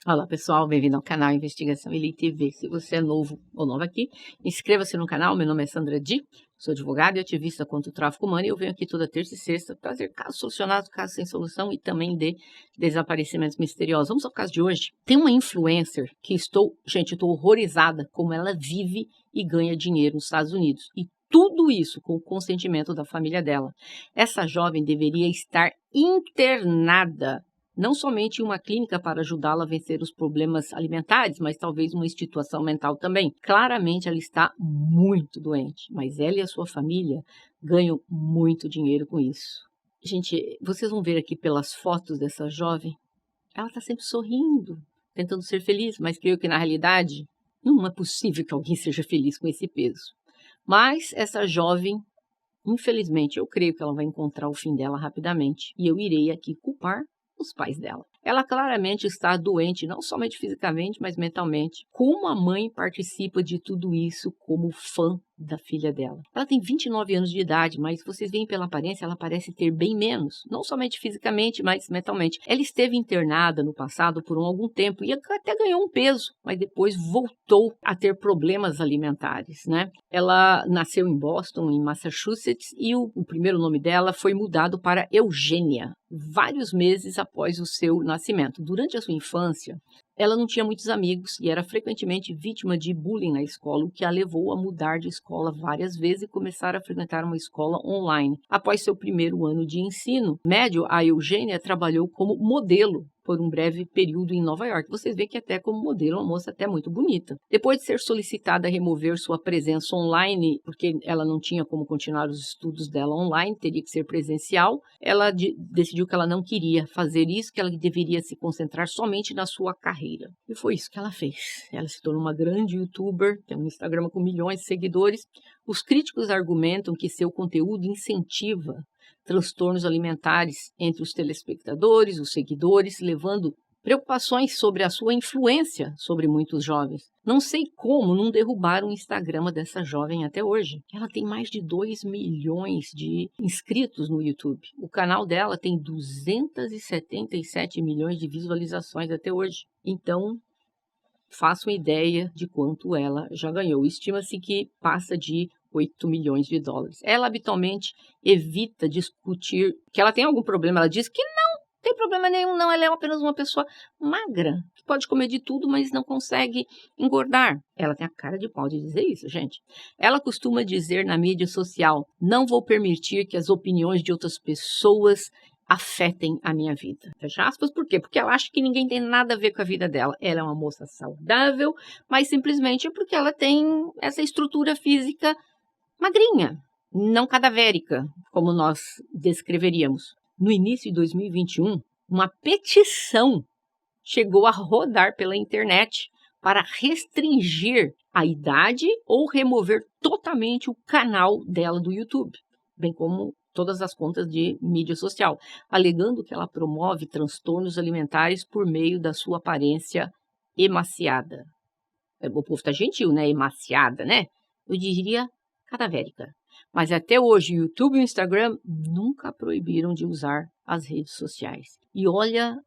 Olá pessoal, bem-vindo ao canal Investigação Elite TV. Se você é novo ou nova aqui, inscreva-se no canal. Meu nome é Sandra Di, sou advogada e ativista contra o tráfico humano e eu venho aqui toda terça e sexta trazer casos solucionados, casos sem solução e também de desaparecimentos misteriosos. Vamos ao caso de hoje. Tem uma influencer que estou horrorizada como ela vive e ganha dinheiro nos Estados Unidos. E tudo isso com o consentimento da família dela. Essa jovem deveria estar internada, não somente em uma clínica para ajudá-la a vencer os problemas alimentares, mas talvez uma instituição mental também. Claramente ela está muito doente, mas ela e a sua família ganham muito dinheiro com isso. Gente, vocês vão ver aqui pelas fotos dessa jovem, ela está sempre sorrindo, tentando ser feliz, mas creio que na realidade não é possível que alguém seja feliz com esse peso. Mas essa jovem, infelizmente, eu creio que ela vai encontrar o fim dela rapidamente e eu irei aqui culpar os pais dela. Ela claramente está doente, não somente fisicamente, mas mentalmente. Como a mãe participa de tudo isso como fã da filha dela? Ela tem 29 anos de idade, mas vocês veem pela aparência, ela parece ter bem menos. Não somente fisicamente, mas mentalmente. Ela esteve internada no passado por algum tempo e até ganhou um peso, mas depois voltou a ter problemas alimentares, né? Ela nasceu em Boston, em Massachusetts, e o primeiro nome dela foi mudado para Eugênia, vários meses após o seu nascimento. Durante a sua infância, ela não tinha muitos amigos e era frequentemente vítima de bullying na escola, o que a levou a mudar de escola várias vezes e começar a frequentar uma escola online. Após seu primeiro ano de ensino médio, a Eugênia trabalhou como modelo por um breve período em Nova York. Vocês veem que até como modelo é uma moça até muito bonita. Depois de ser solicitada a remover sua presença online, porque ela não tinha como continuar os estudos dela online, teria que ser presencial, ela decidiu que ela não queria fazer isso, que ela deveria se concentrar somente na sua carreira. E foi isso que ela fez. Ela se tornou uma grande youtuber, tem um Instagram com milhões de seguidores. Os críticos argumentam que seu conteúdo incentiva transtornos alimentares entre os telespectadores, os seguidores, levando preocupações sobre a sua influência sobre muitos jovens. Não sei como não derrubaram o Instagram dessa jovem até hoje. Ela tem mais de 2 milhões de inscritos no YouTube. O canal dela tem 277 milhões de visualizações até hoje. Então, façam ideia de quanto ela já ganhou. Estima-se que passa de 8 milhões de dólares. Ela habitualmente evita discutir que ela tem algum problema. Ela diz que não tem problema nenhum, não. Ela é apenas uma pessoa magra, que pode comer de tudo, mas não consegue engordar. Ela tem a cara de pau de dizer isso, gente. Ela costuma dizer na mídia social: não vou permitir que as opiniões de outras pessoas afetem a minha vida. Fecha aspas, por quê? Porque ela acha que ninguém tem nada a ver com a vida dela. Ela é uma moça saudável, mas simplesmente é porque ela tem essa estrutura física magrinha, não cadavérica, como nós descreveríamos. No início de 2021, uma petição chegou a rodar pela internet para restringir a idade ou remover totalmente o canal dela do YouTube, bem como todas as contas de mídia social, alegando que ela promove transtornos alimentares por meio da sua aparência emaciada. O povo tá gentil, né? Emaciada, né? Eu diria cadavérica. Mas até hoje, o YouTube e o Instagram nunca proibiram de usar as redes sociais. E olha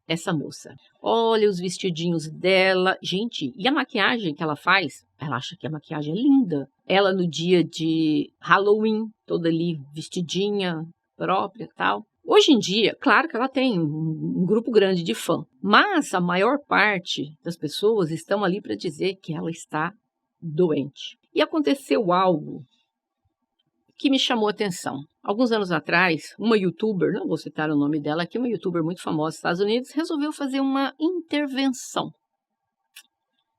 essa moça. Olha os vestidinhos dela. Gente, e a maquiagem que ela faz? Ela acha que a maquiagem é linda. Ela no dia de Halloween, toda ali vestidinha própria e tal. Hoje em dia, claro que ela tem um grupo grande de fã, mas a maior parte das pessoas estão ali para dizer que ela está doente. E aconteceu algo que me chamou a atenção. Alguns anos atrás, uma youtuber, não vou citar o nome dela aqui, uma youtuber muito famosa nos Estados Unidos, resolveu fazer uma intervenção.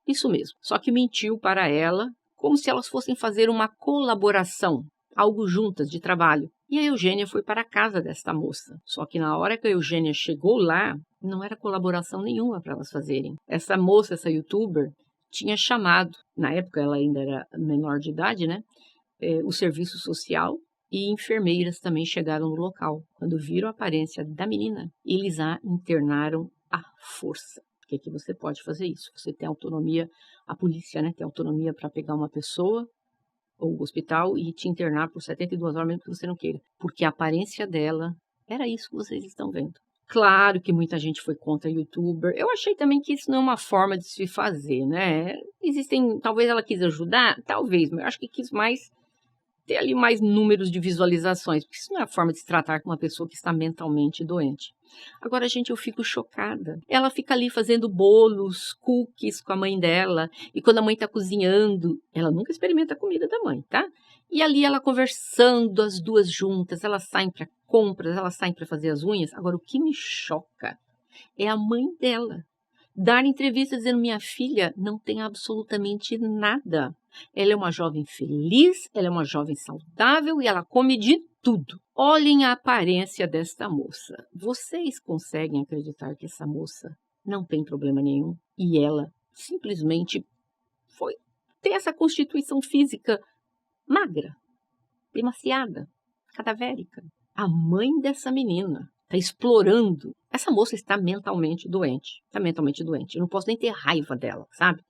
Isso mesmo, só que mentiu para ela, como se elas fossem fazer uma colaboração, algo juntas de trabalho. E a Eugênia foi para a casa desta moça. Só que na hora que a Eugênia chegou lá, não era colaboração nenhuma para elas fazerem. Essa moça, essa youtuber, tinha chamado, na época ela ainda era menor de idade, né? O serviço social e enfermeiras também chegaram no local. Quando viram a aparência da menina, eles a internaram à força. Porque aqui você pode fazer isso. Você tem autonomia, a polícia, né, tem autonomia para pegar uma pessoa ou o hospital e te internar por 72 horas, mesmo que você não queira. Porque a aparência dela era isso que vocês estão vendo. Claro que muita gente foi contra youtuber. Eu achei também que isso não é uma forma de se fazer, né? Existem, talvez ela quis ajudar, talvez, mas eu acho que quis mais ter ali mais números de visualizações, porque isso não é a forma de se tratar com uma pessoa que está mentalmente doente. Agora, gente, eu fico chocada. Ela fica ali fazendo bolos, cookies com a mãe dela, e quando a mãe está cozinhando, ela nunca experimenta a comida da mãe, tá? E ali ela conversando, as duas juntas, elas saem para compras, elas saem para fazer as unhas. Agora, o que me choca é a mãe dela dar entrevista dizendo: minha filha não tem absolutamente nada. Ela é uma jovem feliz, ela é uma jovem saudável e ela come de tudo. Olhem a aparência desta moça. Vocês conseguem acreditar que essa moça não tem problema nenhum? E ela simplesmente tem essa constituição física magra, emaciada, cadavérica. A mãe dessa menina está explorando. Essa moça está mentalmente doente. Está mentalmente doente. Eu não posso nem ter raiva dela, sabe?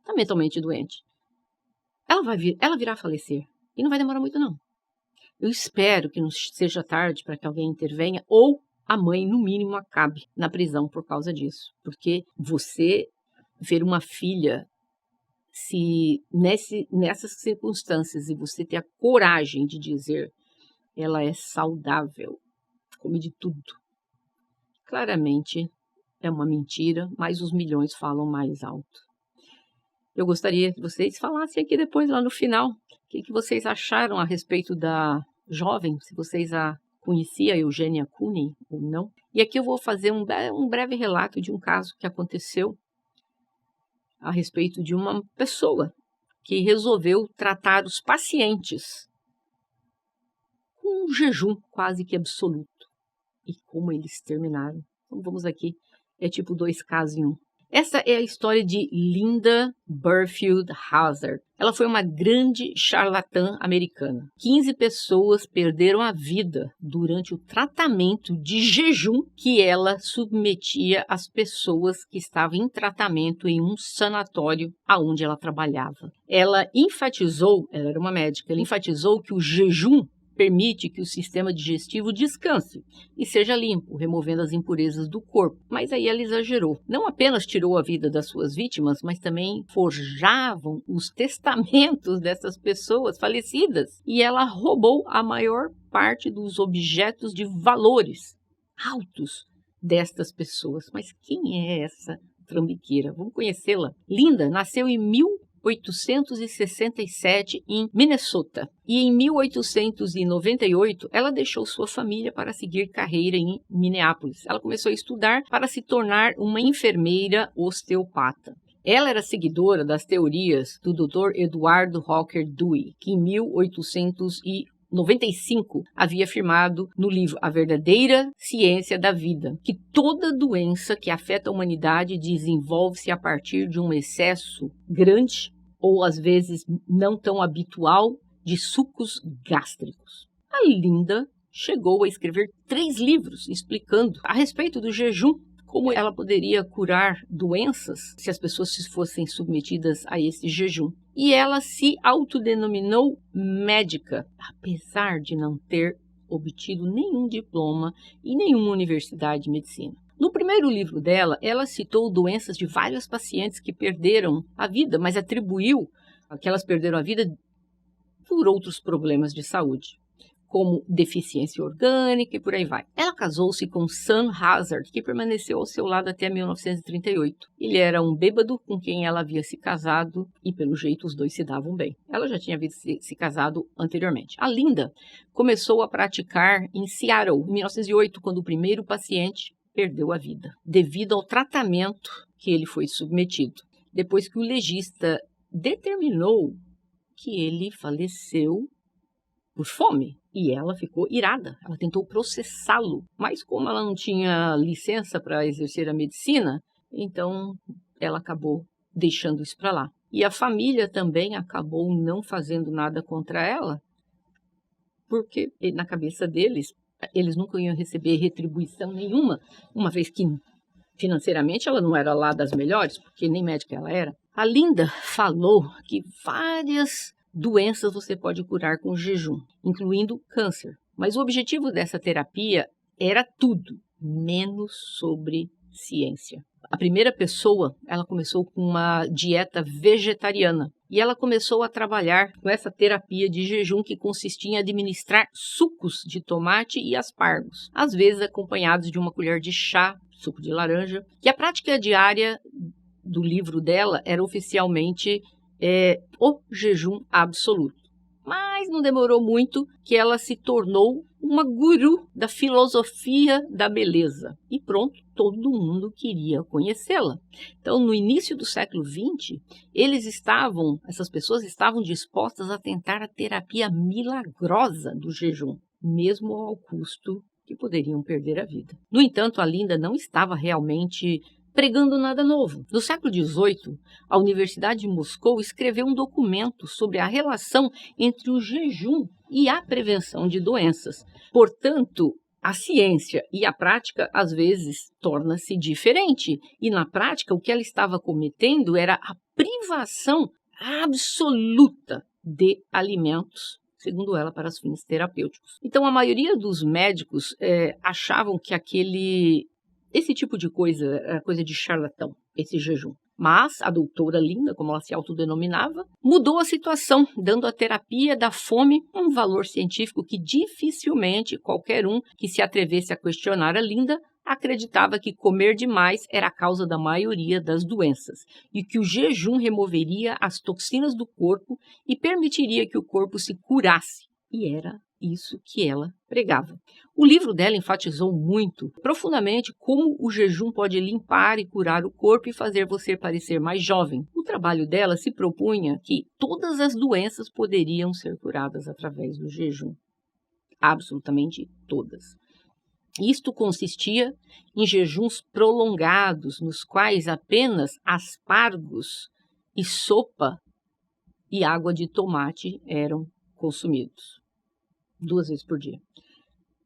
Está mentalmente doente. Ela virá a falecer. E não vai demorar muito, não. Eu espero que não seja tarde para que alguém intervenha, ou a mãe, no mínimo, acabe na prisão por causa disso. Porque você ver uma filha se nessas circunstâncias e você ter a coragem de dizer ela é saudável, come de tudo. Claramente é uma mentira, mas os milhões falam mais alto. Eu gostaria que vocês falassem aqui depois, lá no final, o que vocês acharam a respeito da jovem, se vocês a conheciam, a Eugênia Cooney ou não. E aqui eu vou fazer um breve relato de um caso que aconteceu a respeito de uma pessoa que resolveu tratar os pacientes com um jejum quase que absoluto. E como eles terminaram. Então vamos aqui, é tipo 2 casos em 1. Essa é a história de Linda Burfield Hazard. Ela foi uma grande charlatã americana. 15 pessoas perderam a vida durante o tratamento de jejum que ela submetia às pessoas que estavam em tratamento em um sanatório aonde ela trabalhava. Ela era uma médica, ela enfatizou que o jejum permite que o sistema digestivo descanse e seja limpo, removendo as impurezas do corpo. Mas aí ela exagerou. Não apenas tirou a vida das suas vítimas, mas também forjavam os testamentos dessas pessoas falecidas. E ela roubou a maior parte dos objetos de valores altos destas pessoas. Mas quem é essa trambiqueira? Vamos conhecê-la. Linda nasceu em 1867 em Minnesota. E em 1898, ela deixou sua família para seguir carreira em Minneapolis. Ela começou a estudar para se tornar uma enfermeira osteopata. Ela era seguidora das teorias do Dr. Eduardo Hooker Dewey, que em 1895 havia afirmado no livro A Verdadeira Ciência da Vida, que toda doença que afeta a humanidade desenvolve-se a partir de um excesso grande ou às vezes não tão habitual de sucos gástricos. A Linda chegou a escrever 3 livros explicando a respeito do jejum, como ela poderia curar doenças se as pessoas fossem submetidas a esse jejum. E ela se autodenominou médica, apesar de não ter obtido nenhum diploma em nenhuma universidade de medicina. No primeiro livro dela, ela citou doenças de vários pacientes que perderam a vida, mas atribuiu que elas perderam a vida por outros problemas de saúde, como deficiência orgânica e por aí vai. Ela casou-se com Sam Hazard, que permaneceu ao seu lado até 1938. Ele era um bêbado com quem ela havia se casado e, pelo jeito, os dois se davam bem. Ela já tinha se casado anteriormente. A Linda começou a praticar em Seattle, em 1908, quando o primeiro paciente perdeu a vida, devido ao tratamento que ele foi submetido. Depois que o legista determinou que ele faleceu por fome. E ela ficou irada. Ela tentou processá-lo. Mas como ela não tinha licença para exercer a medicina, então ela acabou deixando isso para lá. E a família também acabou não fazendo nada contra ela, porque na cabeça deles, eles nunca iam receber retribuição nenhuma, uma vez que financeiramente ela não era lá das melhores, porque nem médica ela era. A Linda falou que várias doenças você pode curar com jejum, incluindo câncer. Mas o objetivo dessa terapia era tudo. menos sobre ciência. A primeira pessoa, ela começou com uma dieta vegetariana e ela começou a trabalhar com essa terapia de jejum que consistia em administrar sucos de tomate e aspargos, às vezes acompanhados de uma colher de chá, suco de laranja. E a prática diária do livro dela era oficialmente o jejum absoluto. Mas não demorou muito que ela se tornou uma guru da filosofia da beleza. E pronto, todo mundo queria conhecê-la. Então, no início do século XX, essas pessoas estavam dispostas a tentar a terapia milagrosa do jejum, mesmo ao custo que poderiam perder a vida. No entanto, a Linda não estava realmente pregando nada novo. No século XVIII, a Universidade de Moscou escreveu um documento sobre a relação entre o jejum e a prevenção de doenças. Portanto, a ciência e a prática, às vezes, torna-se diferente. E, na prática, o que ela estava cometendo era a privação absoluta de alimentos, segundo ela, para os fins terapêuticos. Então, a maioria dos médicos achavam que esse tipo de coisa era coisa de charlatão, esse jejum. Mas a doutora Linda, como ela se autodenominava, mudou a situação, dando à terapia da fome um valor científico que dificilmente qualquer um que se atrevesse a questionar a Linda acreditava que comer demais era a causa da maioria das doenças e que o jejum removeria as toxinas do corpo e permitiria que o corpo se curasse. E era isso que ela pregava. O livro dela enfatizou muito, profundamente, como o jejum pode limpar e curar o corpo e fazer você parecer mais jovem. O trabalho dela se propunha que todas as doenças poderiam ser curadas através do jejum. Absolutamente todas. Isto consistia em jejuns prolongados, nos quais apenas aspargos e sopa e água de tomate eram consumidos 2 vezes por dia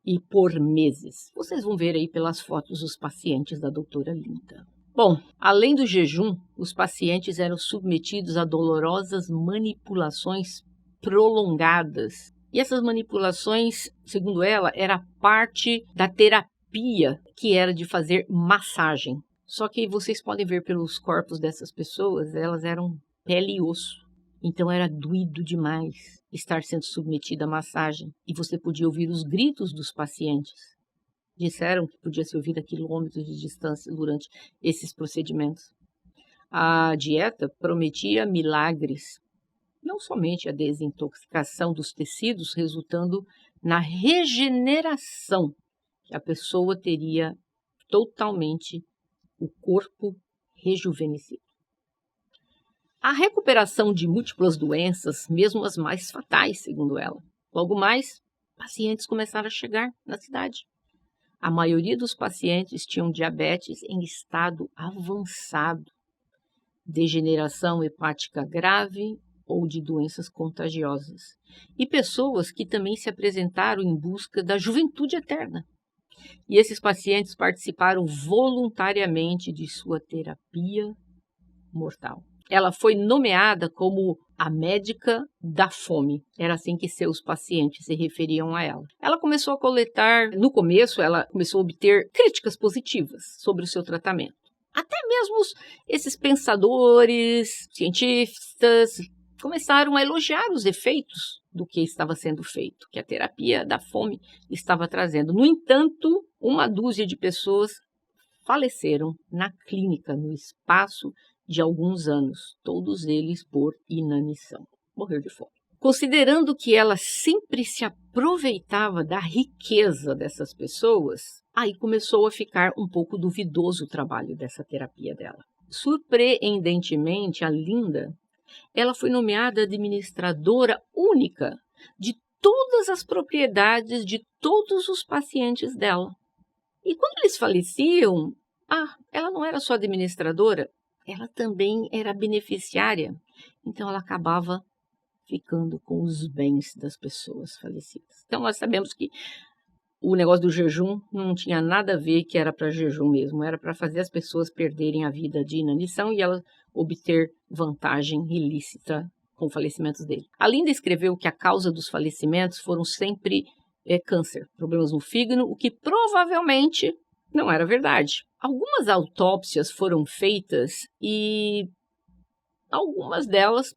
e por meses. Vocês vão ver aí pelas fotos os pacientes da doutora Linda. Bom, além do jejum, os pacientes eram submetidos a dolorosas manipulações prolongadas. E essas manipulações, segundo ela, era parte da terapia, que era de fazer massagem. Só que vocês podem ver pelos corpos dessas pessoas, elas eram pele e osso. Então era doído demais estar sendo submetida à massagem. E você podia ouvir os gritos dos pacientes. Disseram que podia ser ouvido a quilômetros de distância durante esses procedimentos. A dieta prometia milagres. Não somente a desintoxicação dos tecidos, resultando na regeneração, que a pessoa teria totalmente o corpo rejuvenescido. A recuperação de múltiplas doenças, mesmo as mais fatais, segundo ela. Logo mais, pacientes começaram a chegar na cidade. A maioria dos pacientes tinham diabetes em estado avançado, degeneração hepática grave ou de doenças contagiosas. E pessoas que também se apresentaram em busca da juventude eterna. E esses pacientes participaram voluntariamente de sua terapia mortal. Ela foi nomeada como a médica da fome. Era assim que seus pacientes se referiam a ela. Ela começou a coletar, no começo, ela começou a obter críticas positivas sobre o seu tratamento. Até mesmo esses pensadores, cientistas, começaram a elogiar os efeitos do que estava sendo feito, que a terapia da fome estava trazendo. No entanto, 1 dúzia de pessoas faleceram na clínica, no espaço de alguns anos, todos eles por inanição. Morreram de fome. Considerando que ela sempre se aproveitava da riqueza dessas pessoas, aí começou a ficar um pouco duvidoso o trabalho dessa terapia dela. Surpreendentemente, a Linda, ela foi nomeada administradora única de todas as propriedades de todos os pacientes dela. E quando eles faleciam, ela não era só administradora, ela também era beneficiária. Então, ela acabava ficando com os bens das pessoas falecidas. Então, nós sabemos que o negócio do jejum não tinha nada a ver que era para jejum mesmo. Era para fazer as pessoas perderem a vida de inanição e ela obter vantagem ilícita com falecimentos dele. A Linda escreveu que a causa dos falecimentos foram sempre câncer, problemas no fígado, o que provavelmente Não era verdade. Algumas autópsias foram feitas e algumas delas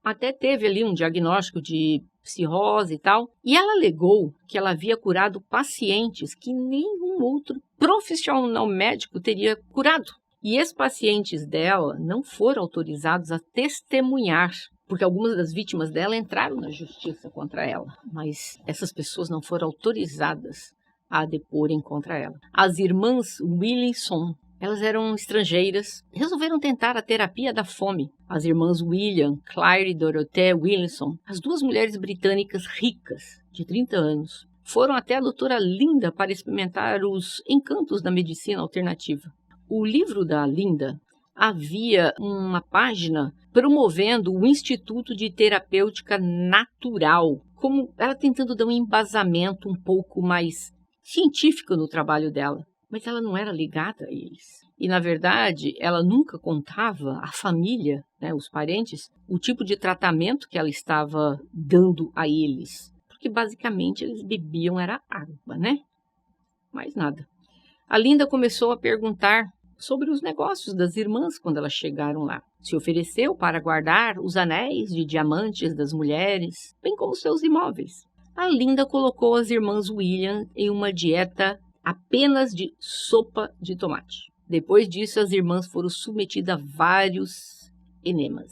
até teve ali um diagnóstico de cirrose e tal. E ela alegou que ela havia curado pacientes que nenhum outro profissional médico teria curado. E esses pacientes dela não foram autorizados a testemunhar, porque algumas das vítimas dela entraram na justiça contra ela, mas essas pessoas não foram autorizadas a deporem contra ela. As irmãs Williamson, elas eram estrangeiras, resolveram tentar a terapia da fome. As irmãs William, Claire e Dorothea Williamson, as duas mulheres britânicas ricas, de 30 anos, foram até a doutora Linda para experimentar os encantos da medicina alternativa. O livro da Linda havia uma página promovendo o Instituto de Terapêutica Natural, como ela tentando dar um embasamento um pouco mais científico no trabalho dela. Mas ela não era ligada a eles. E, na verdade, ela nunca contava à família, né, os parentes, o tipo de tratamento que ela estava dando a eles. Porque, basicamente, eles bebiam era água, né? Mais nada. A Linda começou a perguntar sobre os negócios das irmãs quando elas chegaram lá. Se ofereceu para guardar os anéis de diamantes das mulheres, bem como seus imóveis. A Linda colocou as irmãs William em uma dieta apenas de sopa de tomate. Depois disso, as irmãs foram submetidas a vários enemas.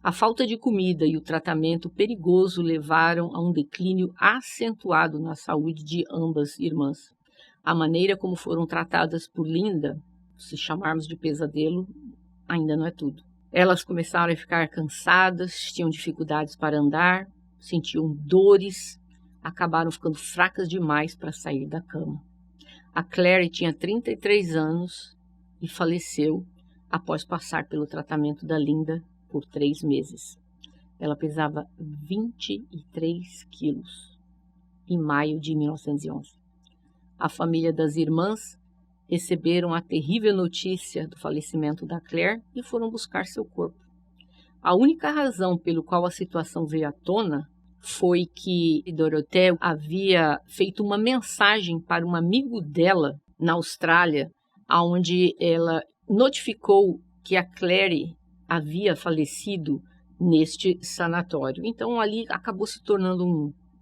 A falta de comida e o tratamento perigoso levaram a um declínio acentuado na saúde de ambas irmãs. A maneira como foram tratadas por Linda, se chamarmos de pesadelo, ainda não é tudo. Elas começaram a ficar cansadas, tinham dificuldades para andar, sentiam dores, acabaram ficando fracas demais para sair da cama. A Claire tinha 33 anos e faleceu após passar pelo tratamento da Linda por 3 meses. Ela pesava 23 quilos em maio de 1911. A família das irmãs receberam a terrível notícia do falecimento da Claire e foram buscar seu corpo. A única razão pelo qual a situação veio à tona foi que Dorothea havia feito uma mensagem para um amigo dela na Austrália, onde ela notificou que a Claire havia falecido neste sanatório. Então, ali acabou se tornando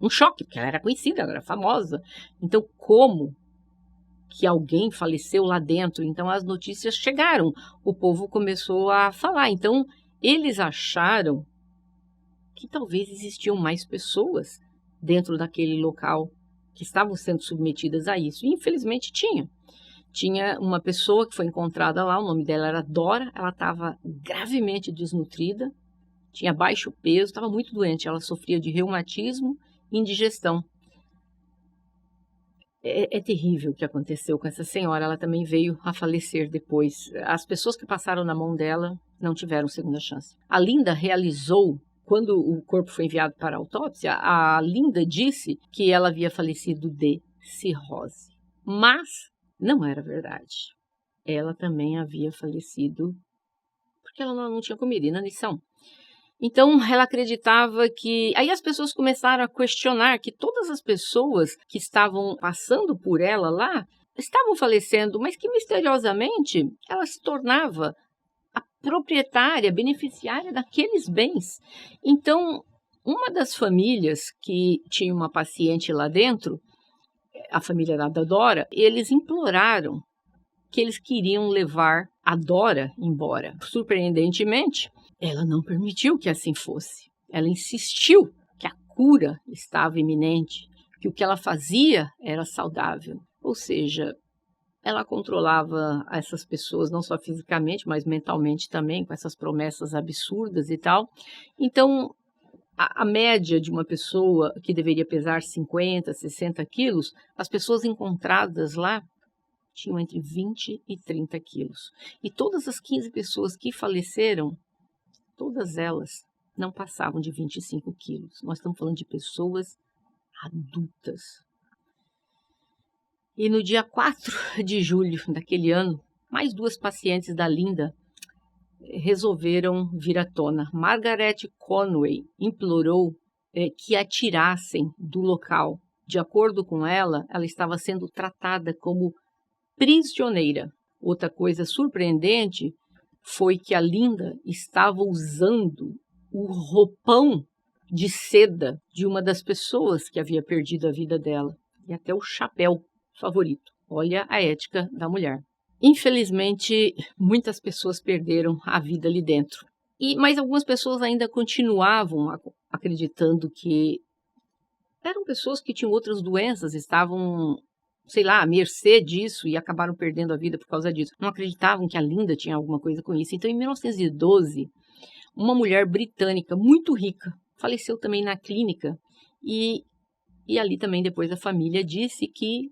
um choque, porque ela era conhecida, ela era famosa. Então, como que alguém faleceu lá dentro? Então, as notícias chegaram, o povo começou a falar. Então, eles acharam que talvez existiam mais pessoas dentro daquele local que estavam sendo submetidas a isso. E, infelizmente, tinha. Tinha uma pessoa que foi encontrada lá, o nome dela era Dora, ela estava gravemente desnutrida, tinha baixo peso, estava muito doente, ela sofria de reumatismo e indigestão. É terrível o que aconteceu com essa senhora, ela também veio a falecer depois. As pessoas que passaram na mão dela não tiveram segunda chance. A Linda realizou, quando o corpo foi enviado para a autópsia, a Linda disse que ela havia falecido de cirrose. Mas não era verdade. Ela também havia falecido porque ela não tinha comido, inanição. Então, ela acreditava que... Aí as pessoas começaram a questionar que todas as pessoas que estavam passando por ela lá estavam falecendo, mas que misteriosamente ela se tornava a proprietária, beneficiária daqueles bens. Então, uma das famílias que tinha uma paciente lá dentro, a família da Dora, eles imploraram que eles queriam levar a Dora embora. Surpreendentemente, ela não permitiu que assim fosse. Ela insistiu que a cura estava iminente, que o que ela fazia era saudável. Ou seja, ela controlava essas pessoas não só fisicamente, mas mentalmente também, com essas promessas absurdas e tal. Então, a média de uma pessoa que deveria pesar 50, 60 quilos, as pessoas encontradas lá tinham entre 20 e 30 quilos. E todas as 15 pessoas que faleceram, todas elas não passavam de 25 quilos. Nós estamos falando de pessoas adultas. E no dia 4 de julho daquele ano, mais 2 pacientes da Linda resolveram vir à tona. Margaret Conway implorou que a tirassem do local. De acordo com ela, ela estava sendo tratada como prisioneira. Outra coisa surpreendente foi que a Linda estava usando o roupão de seda de uma das pessoas que havia perdido a vida dela. E até o chapéu favorito. Olha a ética da mulher. Infelizmente, muitas pessoas perderam a vida ali dentro. Mas algumas pessoas ainda continuavam acreditando que eram pessoas que tinham outras doenças, estavam, sei lá, à mercê disso e acabaram perdendo a vida por causa disso. Não acreditavam que a Linda tinha alguma coisa com isso. Então, em 1912, uma mulher britânica muito rica faleceu também na clínica e ali também depois a família disse que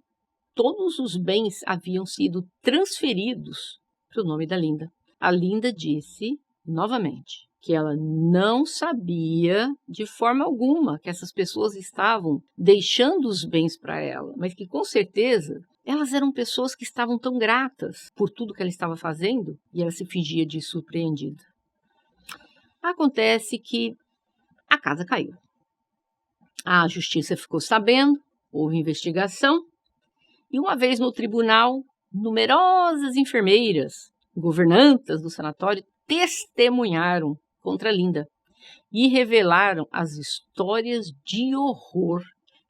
todos os bens haviam sido transferidos para o nome da Linda. A Linda disse, novamente, que ela não sabia de forma alguma que essas pessoas estavam deixando os bens para ela, mas que com certeza elas eram pessoas que estavam tão gratas por tudo que ela estava fazendo e ela se fingia de surpreendida. Acontece que a casa caiu. A justiça ficou sabendo, houve investigação. E uma vez no tribunal, numerosas enfermeiras, governantas do sanatório, testemunharam contra Linda e revelaram as histórias de horror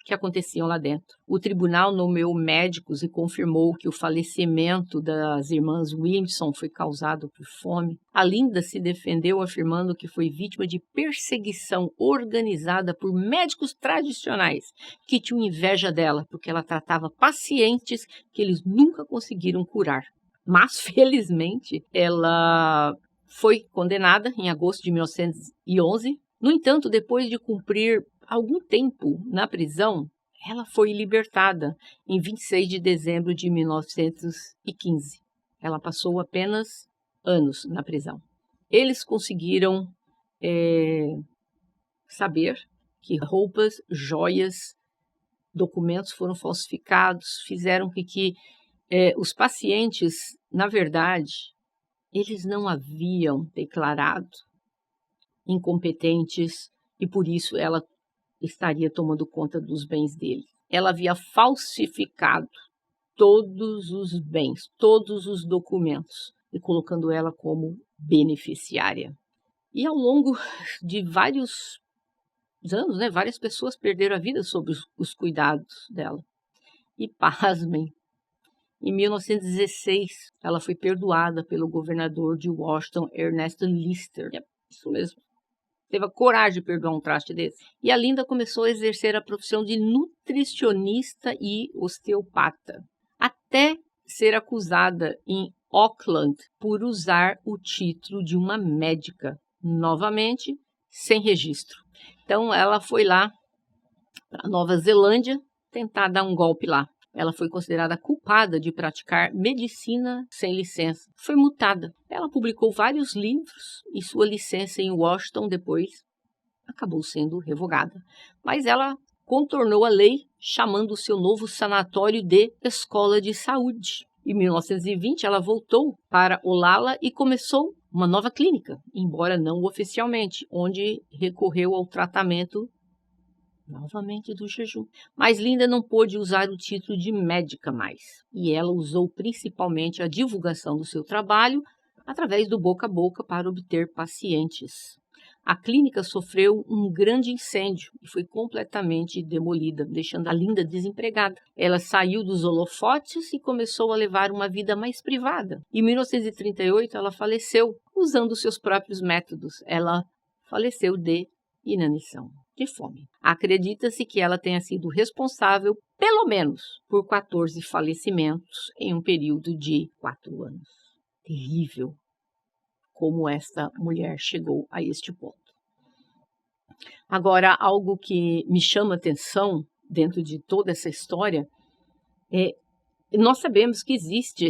que aconteciam lá dentro. O tribunal nomeou médicos e confirmou que o falecimento das irmãs Wilson foi causado por fome. A Linda se defendeu afirmando que foi vítima de perseguição organizada por médicos tradicionais que tinham inveja dela, porque ela tratava pacientes que eles nunca conseguiram curar. Mas, felizmente, ela foi condenada em agosto de 1911. No entanto, depois de cumprir algum tempo na prisão, ela foi libertada em 26 de dezembro de 1915. Ela passou apenas anos na prisão. Eles conseguiram saber que roupas, joias, documentos foram falsificados, fizeram com que os pacientes, na verdade, eles não haviam declarado incompetentes e por isso ela estaria tomando conta dos bens dele. Ela havia falsificado todos os bens, todos os documentos e colocando ela como beneficiária. E ao longo de vários anos, várias pessoas perderam a vida sob os cuidados dela. E pasmem, em 1916, ela foi perdoada pelo governador de Washington, Ernest Lister. É isso mesmo. Teve a coragem de perdoar um traste desse. E a Linda começou a exercer a profissão de nutricionista e osteopata, até ser acusada em Auckland por usar o título de uma médica, novamente sem registro. Então ela foi lá para Nova Zelândia tentar dar um golpe lá. Ela foi considerada culpada de praticar medicina sem licença. Foi multada. Ela publicou vários livros e sua licença em Washington depois acabou sendo revogada. Mas ela contornou a lei chamando o seu novo sanatório de Escola de Saúde. Em 1920, ela voltou para Olala e começou uma nova clínica, embora não oficialmente, onde recorreu ao tratamento novamente do jejum. Mas Linda não pôde usar o título de médica mais. E ela usou principalmente a divulgação do seu trabalho através do boca a boca para obter pacientes. A clínica sofreu um grande incêndio e foi completamente demolida, deixando a Linda desempregada. Ela saiu dos holofotes e começou a levar uma vida mais privada. Em 1938, ela faleceu usando seus próprios métodos. Ela faleceu de inanição, de fome. Acredita-se que ela tenha sido responsável, pelo menos, por 14 falecimentos em um período de 4 anos. Terrível como esta mulher chegou a este ponto. Agora, algo que me chama atenção dentro de toda essa história é nós sabemos que existe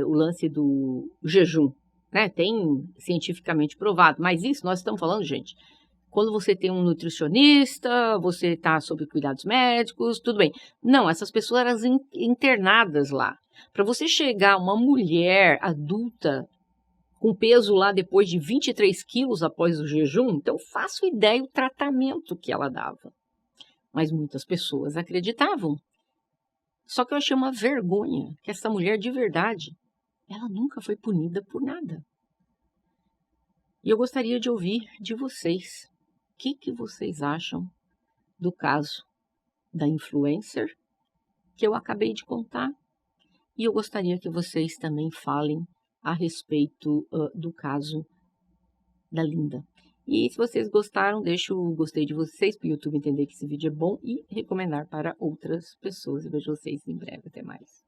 o lance do jejum, né? Tem cientificamente provado, mas isso nós estamos falando, gente, quando você tem um nutricionista, você está sob cuidados médicos, tudo bem. Não, essas pessoas eram internadas lá. Para você chegar uma mulher adulta com peso lá depois de 23 quilos após o jejum, então faço ideia do tratamento que ela dava. Mas muitas pessoas acreditavam. Só que eu achei uma vergonha que essa mulher de verdade, ela nunca foi punida por nada. E eu gostaria de ouvir de vocês. O que vocês acham do caso da influencer que eu acabei de contar? E eu gostaria que vocês também falem a respeito do caso da Linda. E se vocês gostaram, deixa o gostei de vocês para o YouTube entender que esse vídeo é bom e recomendar para outras pessoas. Eu vejo vocês em breve. Até mais.